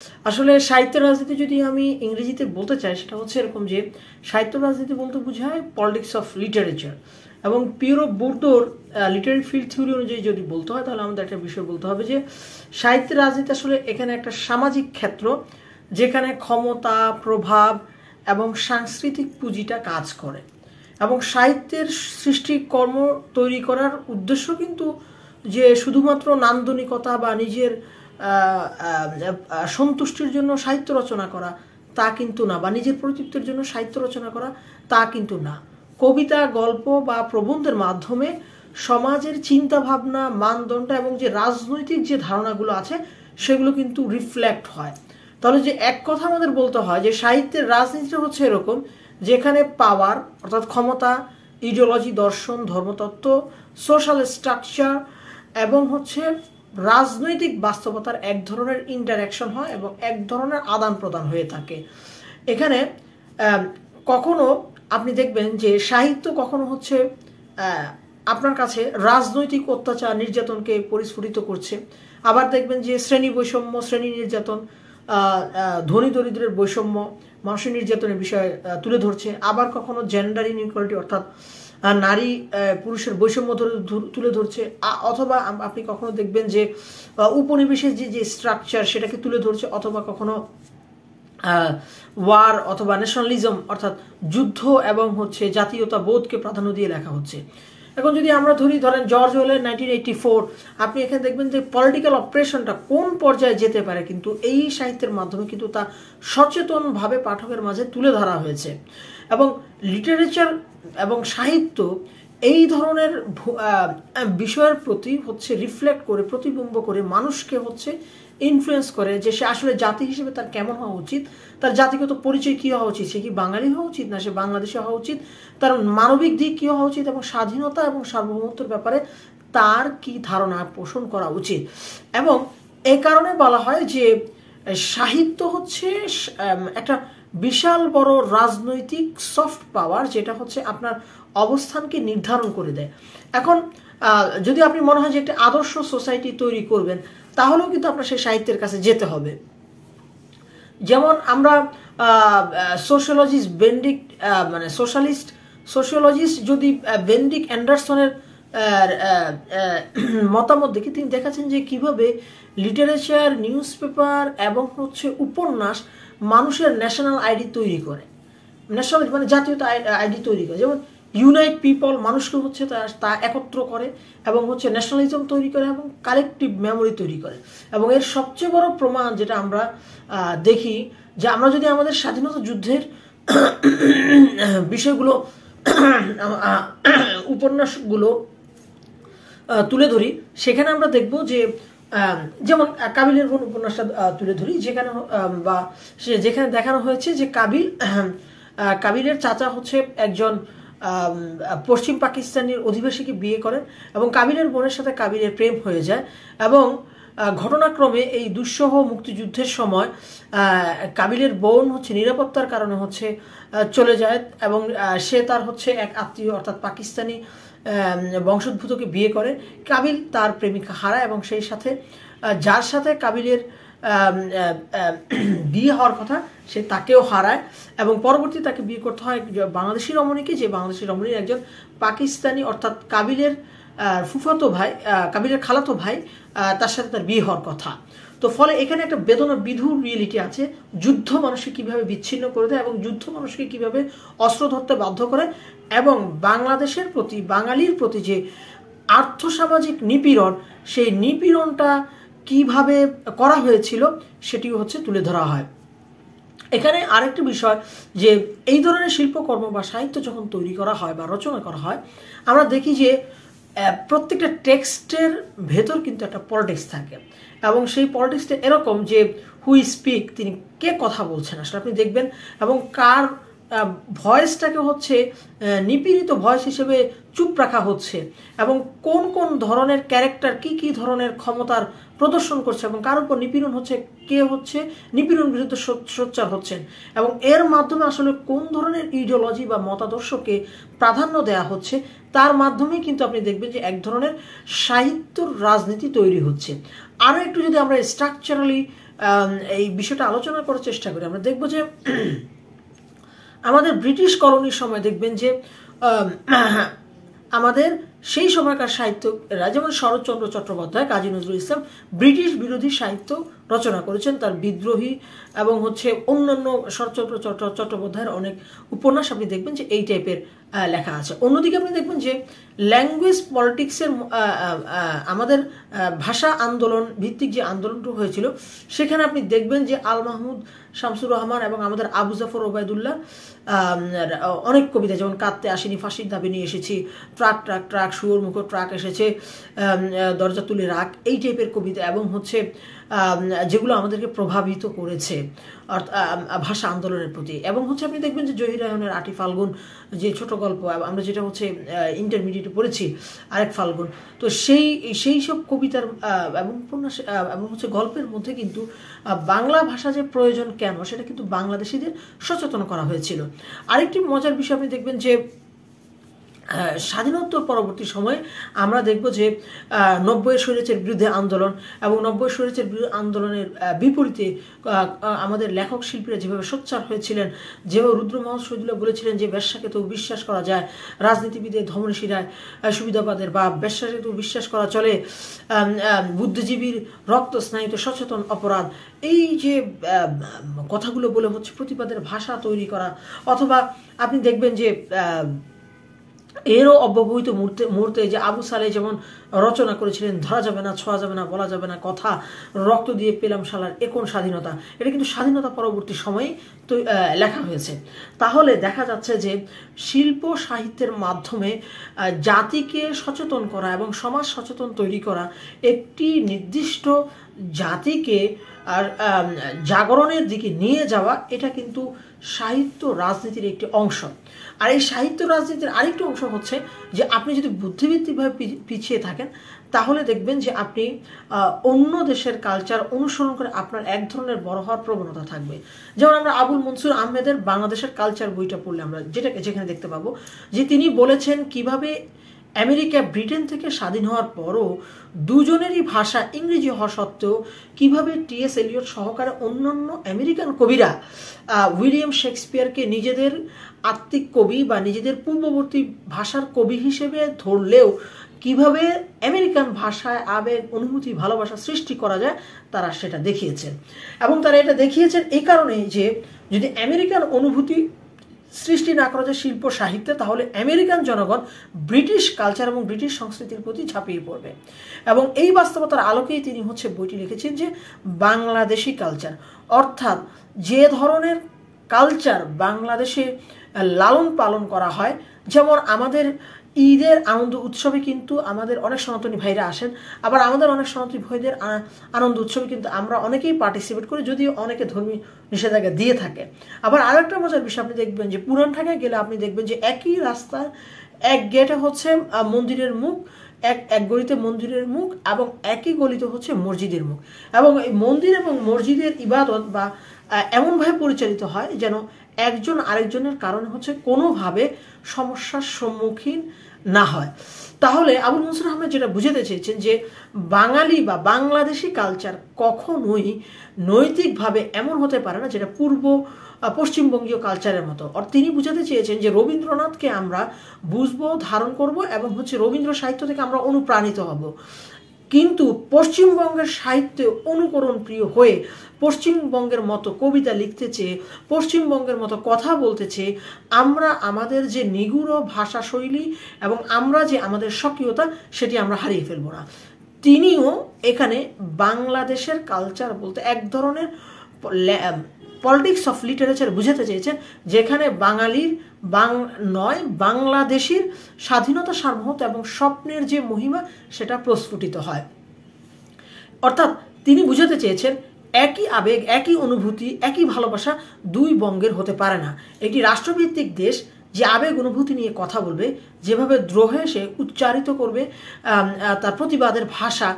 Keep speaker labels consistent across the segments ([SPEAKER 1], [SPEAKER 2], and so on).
[SPEAKER 1] আসলে সাহিত্যের রাজনীতি যদি আমি ইংরেজিতে বলতে চাই সেটা হচ্ছে এরকম যে সাহিত্য রাজনীতি বলতে বোঝায় পলিটিক্স অফ লিটারেচার এবং পিওর বোর্ডোর লিটারি ফিল্ড থিওরি অনুযায়ী যদি বলতে হয় তাহলে আমাদের একটা বিষয় বলতে হবে যে সাহিত্যের রাজনীতি আসলে এখানে একটা সামাজিক ক্ষেত্র যেখানে ক্ষমতা প্রভাব এবং সাংস্কৃতিক পুঁজিটা কাজ করে এবং সাহিত্যের সৃষ্টি কর্ম তৈরি করার উদ্দেশ্য কিন্তু যে শুধুমাত্র নান্দনিকতা বা নিজের সন্তুষ্টির জন্য সাহিত্য রচনা করা তা কিন্তু না, বা নিজের প্রতিত্বের জন্য সাহিত্য রচনা করা তা কিন্তু না। কবিতা গল্প বা প্রবন্ধের মাধ্যমে সমাজের চিন্তা ভাবনা মানদণ্ড এবং যে রাজনৈতিক যে ধারণাগুলো আছে সেগুলো কিন্তু রিফ্লেক্ট হয়। তাহলে যে এক কথা আমাদের বলতে হয় যে সাহিত্যের রাজনীতিটা হচ্ছে এরকম যেখানে পাওয়ার অর্থাৎ ক্ষমতা, ইডিওলজি দর্শন ধর্মতত্ত্ব সোশ্যাল স্ট্রাকচার এবং হচ্ছে রাজনৈতিক বাস্তবতার এক ধরনের ইন্টারাকশন হয় এবং এক ধরনের আদান প্রদান হয়ে থাকে। এখানে কখনো আপনি দেখবেন যে সাহিত্য কখনো হচ্ছে আপনার কাছে রাজনৈতিক অত্যাচার নির্যাতনকে পরিস্ফুটিত করছে, আবার দেখবেন যে শ্রেণী বৈষম্য শ্রেণী নির্যাতন ধনী দরিদ্রের বৈষম্য মানুষের নির্যাতনের বিষয় তুলে ধরছে, আবার কখনো জেন্ডার ইনইকুয়ালিটি অর্থাৎ নারী পুরুষের বৈষম্য তুলে ধরছে, অথবা আপনি কখনো দেখবেন যে উপনিবেশের যে স্ট্রাকচার সেটাকে তুলে ধরছে, অথবা কখনো ওয়ার অথবা ন্যাশনালিজম অর্থাৎ যুদ্ধ এবং হচ্ছে জাতীয়তা বোধকে প্রাধান্য দিয়ে লেখা হচ্ছে। এখন যদি আমরা ধরেন জর্জ ওয়েলের 1984, আপনি এখানে দেখবেন যে পলিটিক্যাল অপারেশনটা কোন পর্যায়ে যেতে পারে কিন্তু এই সাহিত্যের মাধ্যমে কিন্তু তা সচেতনভাবে পাঠকের মাঝে তুলে ধরা হয়েছে। এবং লিটারেচার এবং সাহিত্য এই ধরনের বিষয়ের প্রতি হচ্ছে রিফ্লেক্ট করে প্রতিবিম্ব করে মানুষকে হচ্ছে ইনফ্লুয়েন্স করে যে সে আসলে জাতি হিসেবে তার কেমন হওয়া উচিত, তার জাতিগত পরিচয় কী হওয়া উচিত, সে কি বাঙালি হওয়া উচিত না সে বাংলাদেশি হওয়া উচিত, তার মানবিক দিক কী হওয়া উচিত এবং স্বাধীনতা এবং সার্বভৌমত্বের ব্যাপারে তার কি ধারণা পোষণ করা উচিত। এবং এই কারণে বলা হয় যে সাহিত্য হচ্ছে একটা বিশাল বড় রাজনৈতিক সফট পাওয়ার যেটা হচ্ছে আপনার অবস্থানকে নির্ধারণ করে দেয়। এখন যদি আপনি মনে হয় যে একটা আদর্শ সোসাইটি তৈরি করবেন তাহলেও কিন্তু আপনার সেই সাহিত্যের কাছে যেতে হবে। যেমন আমরা সোশ্যোলজিস্ট বেন্ডিক মানে সোশ্যোলজিস্ট যদি বেন্ডিক অ্যান্ডারসনের মতামত দেখি, তিনি দেখাচ্ছেন যে কিভাবে লিটারেচার নিউজ পেপার এবং হচ্ছে উপন্যাস মানুষের ন্যাশনাল আইডি তৈরি করে, ন্যাশনাল মানে জাতীয়তা আইডি তৈরি করে। যেমন ইউনাইট পিপল মানুষকে হচ্ছে তা একত্র করে এবং হচ্ছে ন্যাশনালিজম তৈরি করে এবং কালেকটিভ মেমোরি তৈরি করে। এবং এর সবচেয়ে বড় প্রমাণ যেটা আমরা দেখি যে আমরা যদি আমাদের স্বাধীনতা যুদ্ধের বিষয়গুলো উপন্যাসগুলো তুলে ধরি সেখানে আমরা দেখব যে যেমন কাবিলের বোন উপন্যাসটা তুলে ধরি যেখানে বা যেখানে দেখানো হয়েছে যে কাবিলের চাচা হচ্ছে একজন পশ্চিম পাকিস্তানের অধিবাসীকে বিয়ে করেন এবং কাবিলের বোনের সাথে কাবিলের প্রেম হয়ে যায় এবং ঘটনাক্রমে এই দুঃসহ মুক্তিযুদ্ধের সময় কাবিলের বোন হচ্ছে নিরাপত্তার কারণে হচ্ছে চলে যায় এবং সে তার হচ্ছে এক আত্মীয় অর্থাৎ পাকিস্তানি বংশোদ্ভূতকে বিয়ে করে। কাবিল তার প্রেমিকা হারায় এবং সেই সাথে যার সাথে কাবিলের বিয়ে হওয়ার কথা সে তাকেও হারায় এবং পরবর্তী তাকে বিয়ে করতে হয় বাংলাদেশি রমণীকে, যে বাংলাদেশি রমণীর একজন পাকিস্তানি অর্থাৎ কাবিলের ফুফাতো ভাই, কাবিলের খালাতো ভাই, তার সাথে তার বিয়ে হওয়ার কথা। তো ফলে এখানে একটা বেদনা বিধুর রিয়েলিটি আছে, যুদ্ধ মানুষকে কিভাবে বিচ্ছিন্ন করে দেয় এবং যুদ্ধ মানুষকে কিভাবে অস্ত্র ধরতে বাধ্য করে এবং বাংলাদেশের প্রতি বাঙালির প্রতি যে আর্থসামাজিক নিপীড়ন সেই নিপীড়নটা কিভাবে করা হয়েছিল সেটিও হচ্ছে তুলে ধরা হয়। এখানে আরেকটি বিষয় যে এই ধরনের শিল্পকর্ম বা সাহিত্য যখন তৈরি করা হয় বা রচনা করা হয় আমরা দেখি যে প্রত্যেকটা টেক্সটের ভেতর কিন্তু একটা পলিটিক্স থাকে এবং সেই পলিটিক্সটা এরকম যে হুই স্পিক, তিনি কে কথা বলছেন আসলে আপনি দেখবেন এবং কার ভয়েসটাকে হচ্ছে নিপীড়িত ভয়েস হিসেবে চুপ রাখা হচ্ছে এবং কোন কোন ধরনের ক্যারেক্টার কি ধরনের ক্ষমতার প্রদর্শন করছে এবং কার উপর নিপীড়ন হচ্ছে, কে হচ্ছে নিপীড়ন বিরুদ্ধে সোচ্চার হচ্ছেন এবং এর মাধ্যমে আসলে কোন ধরনের ইডিওলজি বা মতাদর্শকে প্রাধান্য দেওয়া হচ্ছে তার মাধ্যমেই কিন্তু আপনি দেখবেন যে এক ধরনের সাহিত্যর রাজনীতি তৈরি হচ্ছে। আরও একটু যদি আমরা স্ট্রাকচারালি এই বিষয়টা আলোচনা করার চেষ্টা করি, আমরা দেখব যে আমাদের ব্রিটিশ কলোনির সময় দেখবেন যে আমাদের সেই সময়কার সাহিত্যরা, যেমন শরৎচন্দ্র চট্টোপাধ্যায়, কাজী নজরুল ইসলাম ব্রিটিশ বিরোধী সাহিত্য রচনা করেছেন। তার বিদ্রোহী এবং অন্যান্য শরৎচন্দ্র চট্টোপাধ্যায়ের অনেক উপন্যাস আপনি দেখবেন যে এই টাইপের লেখা আছে। অন্যদিকে আপনি দেখবেন যে ল্যাঙ্গুয়েজ পলিটিক্সের আমাদের ভাষা আন্দোলন ভিত্তিক যে আন্দোলনটা হয়েছিল, সেখানে আপনি দেখবেন যে আল মাহমুদ শামসুর রহমান এবং আমাদের আবু জাফর ওবায়দুল্লাহ অনেক কবিতা, যেমন কাঁদতে আসেনি, ফাঁসির দাবি নিয়ে এসেছি, ট্রাক ট্রাক ট্রাক, শুয়োর মুখো ট্রাক এসেছে, দরজা তুলে রাখ, এই টাইপের কবিতা, এবং যেগুলো আমাদেরকে প্রভাবিত করেছে ভাষা আন্দোলনের প্রতি। এবং আপনি দেখবেন যে জহির রায়হানের 8ই ফাল্গুন যে ছোট গল্প, আমরা যেটা ইন্টারমিডিয়েটে পড়েছি, আরেক ফাল্গুন, তো সেই সব কবিতার এবং উপন্যাস এবং গল্পের মধ্যে কিন্তু বাংলা ভাষা যে প্রয়োজন কেন, সেটা কিন্তু বাংলাদেশিদের সচেতন করা হয়েছিল। আরেকটি মজার বিষয় আপনি দেখবেন যে স্বাধীনোত্তর পরবর্তী সময়ে আমরা দেখব যে 90-এর স্বৈরাচারের বিরুদ্ধে আন্দোলন এবং 90-এর স্বৈরাচারের বিরুদ্ধে আন্দোলনের বিপরীতে আমাদের লেখক শিল্পীরা যেভাবে সোচ্চার হয়েছিলেন, যেভাবে রুদ্র মোহাম্মদ শহীদুল্লাহ বলেছিলেন যে বেশ্যাকে তো বিশ্বাস করা যায়, রাজনীতিবিদের ধমনীশিরায় সুবিধাবাদের বা বেশ্যাকে তো বিশ্বাস করা চলে, বুদ্ধিজীবীর রক্ত স্নায়িত সচেতন অপরাধ, এই যে কথাগুলো বলে প্রতিবাদের ভাষা তৈরি করা। অথবা আপনি দেখবেন যে এরও অব্যবহিত মুহূর্তে যে আবু সালেহ যেমন রচনা করেছিলেন, ধরা যাবে না, ছোঁয়া যাবে না, বলা যাবে না কথা, রক্ত দিয়ে পেলাম শালার এখন স্বাধীনতা, এটা কিন্তু স্বাধীনতা পরবর্তী সময়ে তো লেখা হয়েছে। তাহলে দেখা যাচ্ছে যে শিল্প সাহিত্যের মাধ্যমে জাতিকে সচেতন করা এবং সমাজ সচেতন তৈরি করা, একটি নির্দিষ্ট জাতিকে আর জাগরণের দিকে নিয়ে যাওয়া, এটা কিন্তু সাহিত্য রাজনীতির একটি অংশ। আর এই সাহিত্য রাজনীতির আরেকটি অংশ হচ্ছে যে আপনি যদি বুদ্ধিবৃত্তিকভাবে পিছিয়ে থাকেন, তাহলে দেখবেন যে আপনি অন্য দেশের কালচার অনুসরণ করে আপনার এক ধরনের বড় হওয়ার প্রবণতা থাকবে। যেমন আমরা আবুল মনসুর আহমেদের বাংলাদেশের কালচার বইটা পড়লে আমরা যেখানে দেখতে পাবো যে তিনি বলেছেন কিভাবে আমেরিকা ব্রিটেন থেকে স্বাধীন হওয়ার পরও দুজনেরই ভাষা ইংরেজি হওয়া সত্ত্বেও কিভাবে টি.এস. এলিয়ট সহকারে অন্যান্য আমেরিকান কবিরা উইলিয়াম শেক্সপিয়ারকে নিজেদের আত্মিক কবি বা নিজেদের পূর্ববর্তী ভাষার কবি হিসেবে ধরলেও কিভাবে আমেরিকান ভাষায় আবেগ, অনুভূতি, ভালোবাসা সৃষ্টি করা যায়, তারা সেটা দেখিয়েছেন। এবং তারা এটা দেখিয়েছেন এই কারণেই যে যদি আমেরিকান অনুভূতি সৃষ্টি না করা যায় শিল্প সাহিত্যে, তাহলে আমেরিকান জনগণ ব্রিটিশ কালচার এবং ব্রিটিশ সংস্কৃতির প্রতি ঝাঁপিয়ে পড়বে। এবং এই বাস্তবতার আলোকেই তিনি বইটি লিখেছেন যে বাংলাদেশি কালচার, অর্থাৎ যে ধরনের কালচার বাংলাদেশে লালন পালন করা হয়। যেমন আমাদের ঈদের আনন্দ উৎসবে কিন্তু আমাদের অনেক সনাতনী ভাইরা আসেন, আবার আমাদের অনেক সনাতনী ভাইদের আনন্দ উৎসবে কিন্তু আমরা অনেকেই পার্টিসিপেট করি, যদিও অনেকে ধর্মীয় নিষেধাজ্ঞা দিয়ে থাকে। আবার আরেকটা মজার বিষয় আপনি দেখবেন যে পুরান ঢাকায় গেলে আপনি দেখবেন যে একই রাস্তার এক গেটে মন্দিরের মুখ, এক গলিতে মন্দিরের মুখ, এবং একই গলিতে মসজিদের মুখ, এবং এই মন্দির এবং মসজিদের ইবাদত বা এমনভাবে পরিচালিত হয় যেন একজন আরেকজনের কারণে কোনোভাবে সমস্যার সম্মুখীন না হয়। তাহলে আবুল মনসুর আহমেদ যেটা বুঝাতে চেয়েছেন যে বাঙালি বা বাংলাদেশি কালচার কখনোই নৈতিকভাবে এমন হতে পারে না যেটা পশ্চিমবঙ্গীয় কালচারের মতো। আর তিনি বুঝাতে চেয়েছেন যে রবীন্দ্রনাথকে আমরা বুঝবো, ধারণ করব এবং রবীন্দ্র সাহিত্য থেকে আমরা অনুপ্রাণিত হব, কিন্তু পশ্চিমবঙ্গের সাহিত্যে অনুকরণ প্রিয় হয়ে পশ্চিমবঙ্গের মতো কবিতা লিখতে চেয়ে, পশ্চিমবঙ্গের মতো কথা বলতে চেয়ে আমরা আমাদের যে নিগুড় ভাষা শৈলী এবং আমরা যে আমাদের স্বকীয়তা, সেটি আমরা হারিয়ে ফেলবো না। তিনিও এখানে বাংলাদেশের কালচার বলতে এক ধরনের পলিটিক্স অফ লিটারেচার বুঝাতে চেয়েছেন, যেখানে বাঙালির নয় বাংলাদেশের স্বাধীনতা, সার্বভৌমত্ব এবং স্বপ্নের যে মহিমা, সেটা প্রস্ফুটিত হয়। অর্থাৎ তিনি বুঝাতে চেয়েছেন একই আবেগ, একই অনুভূতি, একই ভালোবাসা দুই বঙ্গের হতে পারে না। একটি রাষ্ট্রভিত্তিক দেশ যে আবেগ অনুভূতি নিয়ে কথা বলবে, যেভাবে দ্রোহে সে উচ্চারিত করবে তার প্রতিবাদের ভাষা,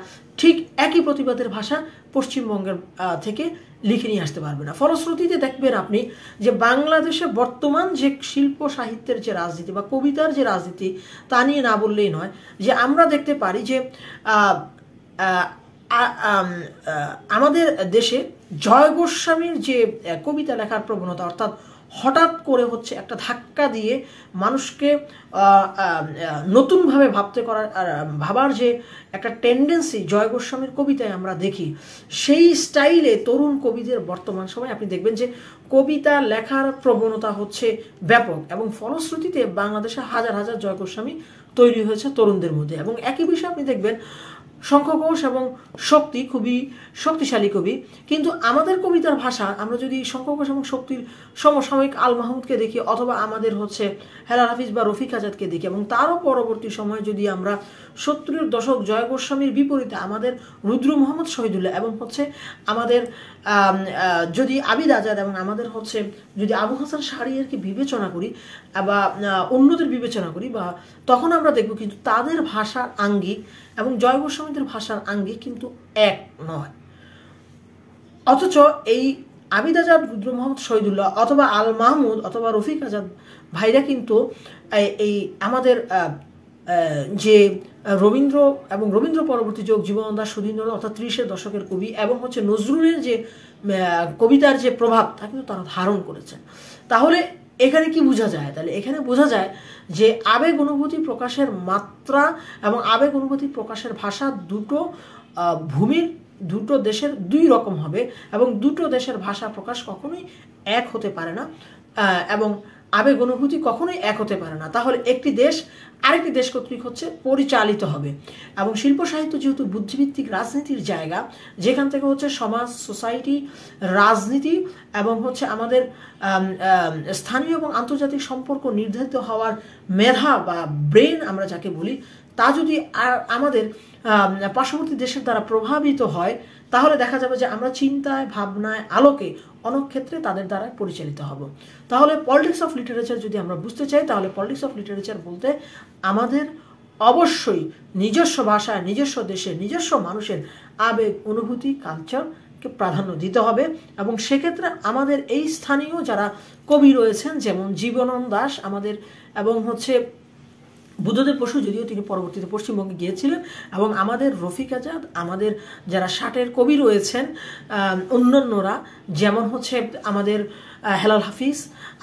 [SPEAKER 1] ঠিক একই প্রতিবাদের ভাষা পশ্চিমবঙ্গের থেকে লিখে নিয়ে আসতে পারবে না। ফলশ্রুতিতে দেখবেন আপনি যে বাংলাদেশে বর্তমান যে শিল্প সাহিত্যের যে রাজনীতি বা কবিতার যে রাজনীতি, তা নিয়ে না বললেই নয় যে আমরা দেখতে পারি যে আমাদের দেশে জয় গোস্বামীর যে কবিতা লেখার প্রবণতা, অর্থাৎ হঠাৎ করে হচ্ছে একটা ধাক্কা দিয়ে মানুষকে নতুনভাবে ভাবার যে একটা টেন্ডেন্সি জয় গোস্বামীর কবিতায় আমরা দেখি, সেই স্টাইলে তরুণ কবিদের বর্তমান সময়ে আপনি দেখবেন যে কবিতা লেখার প্রবণতা হচ্ছে ব্যাপক, এবং ফলশ্রুতিতে বাংলাদেশে হাজার হাজার জয় গোস্বামী তৈরি হয়েছে তরুণদের মধ্যে। এবং একই বিষয়ে আপনি দেখবেন শঙ্খ ঘোষ এবং শক্তি খুবই শক্তিশালী কবি, কিন্তু আমাদের কবিতার ভাষা আমরা যদি শঙ্খ ঘোষ এবং শক্তির সমসাময়িক আল মাহমুদকে দেখি, অথবা আমাদের হচ্ছে হেলাল হাফিজ বা রফিক আজাদকে দেখি, এবং তারও পরবর্তী সময়ে যদি আমরা 70-এর দশক জয় গোস্বামীর বিপরীতে আমাদের রুদ্র মোহাম্মদ শহীদুল্লাহ এবং হচ্ছে আমাদের যদি আবিদ আজাদ এবং আমাদের হচ্ছে যদি আবু হাসান শাহরিয়ারকে বিবেচনা করি বা অন্যদের বিবেচনা করি, বা তখন আমরা দেখব কিন্তু তাদের ভাষার আঙ্গিক এবং জয় গোস্বামীদের ভাষার আঙ্গিক কিন্তু এক নয়। অথচ এই আবিদ আজাদ, রুদ্র মোহাম্মদ শহীদুল্লাহ অথবা আল মাহমুদ অথবা রফিক আজাদ ভাইরা কিন্তু এই আমাদের যে রবীন্দ্র এবং রবীন্দ্র পরবর্তী যুগ জীবনানন্দ দাশ, সুধীন্দ্রনাথ অর্থাৎ 30-এর দশকের কবি এবং হচ্ছে নজরুলের যে কবিতার যে প্রভাব তা কিন্তু তারা ধারণ করেছেন। তাহলে এখানে কি বোঝা যায়? তাহলে এখানে বোঝা যায় যে আবেগ অনুভূতি প্রকাশের মাত্রা এবং আবেগ অনুভূতি প্রকাশের ভাষা দুটো ভূমির, দুটো দেশের দুই রকম হবে, এবং দুটো দেশের ভাষা প্রকাশ কখনোই এক হতে পারে না, এবং আবেগ অনুভূতি কখনোই এক হতে পারে না। তাহলে একটি দেশ আরেকটি দেশ কর্তৃক হচ্ছে পরিচালিত হবে। এবং শিল্প সাহিত্য যেহেতু বুদ্ধিভিত্তিক রাজনীতির জায়গা, যেখান থেকে হচ্ছে সমাজ, সোসাইটি, রাজনীতি এবং হচ্ছে আমাদের স্থানীয় এবং আন্তর্জাতিক সম্পর্ক নির্ধারিত হওয়ার মেধা বা ব্রেন আমরা যাকে বলি, তা যদি আমাদের পার্শ্ববর্তী দেশের দ্বারা প্রভাবিত হয়, তাহলে দেখা যাবে যে আমরা চিন্তায়, ভাবনায়, আলোকে অনেক ক্ষেত্রে তাদের দ্বারা পরিচালিত হব। তাহলে পলিটিক্স অফ লিটারেচার যদি আমরা বুঝতে চাই, তাহলে পলিটিক্স অফ লিটারেচার বলতে আমাদের অবশ্যই নিজস্ব ভাষায়, নিজস্ব দেশে, নিজস্ব মানুষের আবেগ, অনুভূতি, কালচারকে প্রাধান্য দিতে হবে। এবং সেক্ষেত্রে আমাদের এই স্থানীয় যারা কবি রয়েছেন, যেমন জীবনানন্দ দাশ আমাদের, এবং হচ্ছে বুদ্ধদেব বসু, যদিও তিনি পরবর্তীতে পশ্চিমবঙ্গে গিয়েছিলেন, এবং আমাদের রফিক আজাদ, আমাদের যারা 60-এর কবি রয়েছেন অন্যান্যরা, যেমন হচ্ছে আমাদের হেলাল হাফিজ,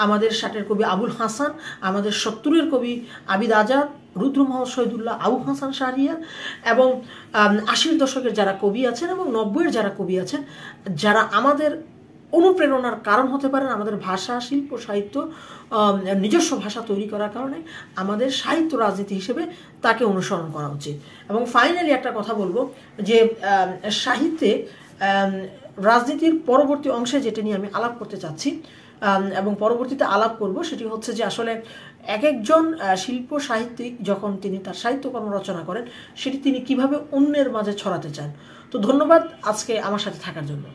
[SPEAKER 1] আমাদের 60-এর কবি আবুল হাসান, আমাদের 70-এর কবি আবিদ আজাদ, রুদ্র মোহাম্মদ শহীদুল্লাহ, আবু হাসান শাহরিয়ার, এবং 80-এর দশকের যারা কবি আছেন এবং 90-এর যারা কবি আছেন, যারা আমাদের অনুপ্রেরণার কারণ হতে পারেন, আমাদের ভাষা, শিল্প, সাহিত্য, নিজস্ব ভাষা তৈরি করার কারণে আমাদের সাহিত্য রাজনীতি হিসেবে তাকে অনুসরণ করা উচিত। এবং ফাইনালি একটা কথা বলবো যে সাহিত্যে রাজনীতির পরবর্তী অংশে যেটা নিয়ে আমি আলাপ করতে চাচ্ছি এবং পরবর্তীতে আলাপ করব, সেটি হচ্ছে যে আসলে এক একজন শিল্প সাহিত্যিক যখন তিনি তার সাহিত্যকর্ম রচনা করেন, সেটি তিনি কিভাবে অন্যের মাঝে ছড়াতে চান। তো ধন্যবাদ আজকে আমার সাথে থাকার জন্য।